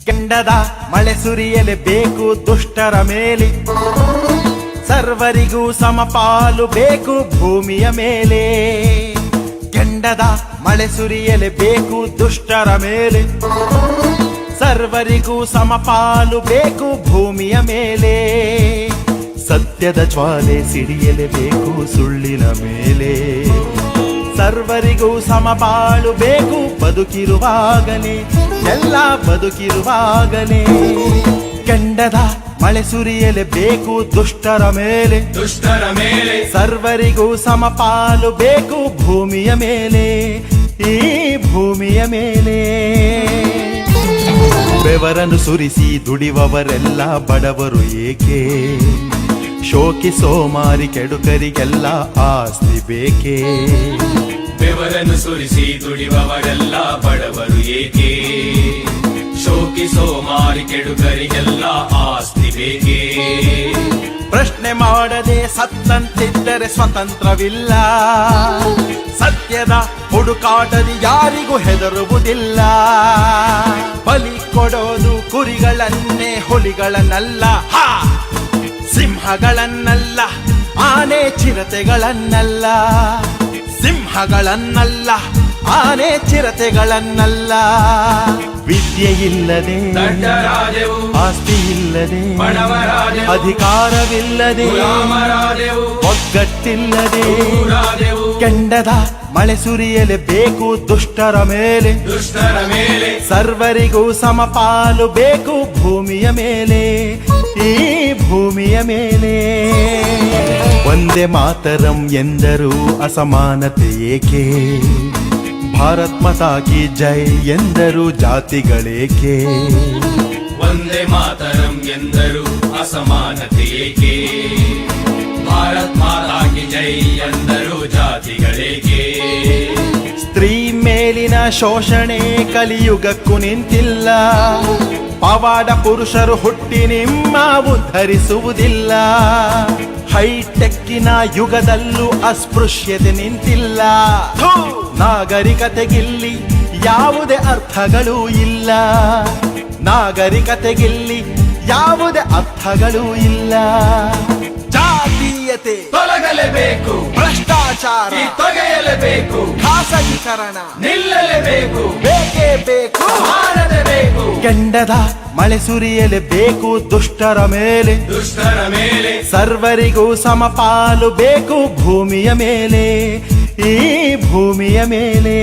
ಕೆಂಡದ ಮಳೆ ಸುರಿಯಲೇಬೇಕು ದುಷ್ಟರ ಮೇಲೆ, ಸರ್ವರಿಗೂ ಸಮಪಾಲು ಬೇಕು ಭೂಮಿಯ ಮೇಲೆ. ಕೆಂಡದ ಮಳೆ ಸುರಿಯಲೇಬೇಕು ದುಷ್ಟರ ಮೇಲೆ, ಸರ್ವರಿಗೂ ಸಮಪಾಲು ಬೇಕು ಭೂಮಿಯ ಮೇಲೆ. ಸತ್ಯದ ಜ್ವಾಲೆ ಸಿಡಿಯಲೇಬೇಕು ಸುಳ್ಳಿನ ಮೇಲೆ, ಸರ್ವರಿಗೂ ಸಮಪಾಲು ಬೇಕು ಬದುಕಿರುವಾಗಲೇ, ಎಲ್ಲ ಬದುಕಿರುವಾಗಲೇ. ಕೆಂಡದ ಮಳೆ ಸುರಿಯಲೇಬೇಕು ದುಷ್ಟರ ಮೇಲೆ, ಸರ್ವರಿಗೂ ಸಮಪಾಲು ಬೇಕು ಭೂಮಿಯ ಮೇಲೆ, ಈ ಭೂಮಿಯ ಮೇಲೆ. ಬೆವರನ್ನು ಸುರಿಸಿ ದುಡಿವವರೆಲ್ಲ ಬಡವರು ಏಕೆ, ಶೋಕಿ ಸೋಮಾರಿ ಕೆಡುಕರಿಗೆಲ್ಲ ಆಸ್ತಿ ಬೇಕೇ. ಬೆವರನ್ನು ಸುರಿಸಿ ದುಡಿವವರೆಲ್ಲ ಬಡವರು ಏಕೆ, ಶೋಕಿ ಸೋಮಾರಿ ಕೆಡುಕರಿಗೆಲ್ಲ ಆಸ್ತಿ ಬೇಕೇ. ಪ್ರಶ್ನೆ ಮಾಡದೆ ಸತ್ತಂತಿದ್ದರೆ ಸ್ವತಂತ್ರವಿಲ್ಲ, ಸತ್ಯದ ಹುಡುಕಾಟದಿ ಯಾರಿಗೂ ಹೆದರುವುದಿಲ್ಲ. ಬಲಿ ಕೊಡೋದು ಕುರಿಗಳನ್ನೇ ಹುಲಿಗಳನ್ನಲ್ಲ, ಸಿಂಹಗಳನ್ನಲ್ಲ, ಆನೆ ಚಿರತೆಗಳನ್ನಲ್ಲ. ಸಿಂಹಗಳನ್ನಲ್ಲ, ಆನೆ ಚಿರತೆಗಳನ್ನಲ್ಲ. ವಿದ್ಯೆ ಇಲ್ಲದೆ, ಆಸ್ತಿ ಇಲ್ಲದೆ, ಅಧಿಕಾರವಿಲ್ಲದೆ, ಒಗ್ಗಟ್ಟಿಲ್ಲದೆ. ಕೆಂಡದ ಮಳೆ ಸುರಿಯಲೇಬೇಕು ದುಷ್ಟರ ಮೇಲೆ, ಸರ್ವರಿಗೂ ಸಮಪಾಲು ಬೇಕು ಭೂಮಿಯ ಮೇಲೆ, ಈ ಭೂಮಿಯ ಮೇಲೆ. ಒಂದೇ ಮಾತರಂ ಎಂದರೂ ಅಸಮಾನತೆ ಏಕೆ, ಭಾರತ್ ಮಾತಾ ಕಿ ಜೈ ಎಂದರು ಜಾತಿಗಳೇಕೆ. ಒಂದೇ ಮಾತರಂ ಎಂದರು ಅಸಮಾನತೆ ಏಕೆ, ಭಾರತ್ ಮಾತಾ ಕಿ ಜೈ ಎಂದರು ಜಾತಿಗಳೇಕೆ. ಸ್ತ್ರೀ ಮೇಲಿನ ಶೋಷಣೆ ಕಲಿಯುಗಕ್ಕೂ ನಿಂತಿಲ್ಲ, ಪವಾಡ ಪುರುಷರು ಹುಟ್ಟಿ ನಿಮ್ಮ ಉದ್ಧರಿಸುವುದಿಲ್ಲ. ಹೈಟೆಕ್ಕಿನ ಯುಗದಲ್ಲೂ ಅಸ್ಪೃಶ್ಯತೆ ನಿಂತಿಲ್ಲ. ನಾಗರಿಕತೆಗಿಲ್ಲಿ ಯಾವುದೇ ಅರ್ಥಗಳೂ ಇಲ್ಲ, ನಾಗರಿಕತೆಗಿಲ್ಲಿ ಯಾವುದೇ ಅರ್ಥಗಳೂ ಇಲ್ಲ. ಜಾತೀಯತೆ ತೊಲಗಲೇಬೇಕು, ಭ್ರಷ್ಟಾಚಾರ ತೊಗೆಯಲೇಬೇಕು, ಖಾಸಗೀಕರಣ ನಿಲ್ಲಲೇಬೇಕು, ಬೇಕೇ ಬೇಕು, ಮಾಡಲೇಬೇಕು. ಕೆಂಡದ ಮಳೆ ಸುರಿಯಲೇಬೇಕು ದುಷ್ಟರ ಮೇಲೆ, ಸರ್ವರಿಗೂ ಸಮಪಾಲು ಬೇಕು ಭೂಮಿಯ ಮೇಲೆ, ಈ ಭೂಮಿಯ ಮೇಲೆ.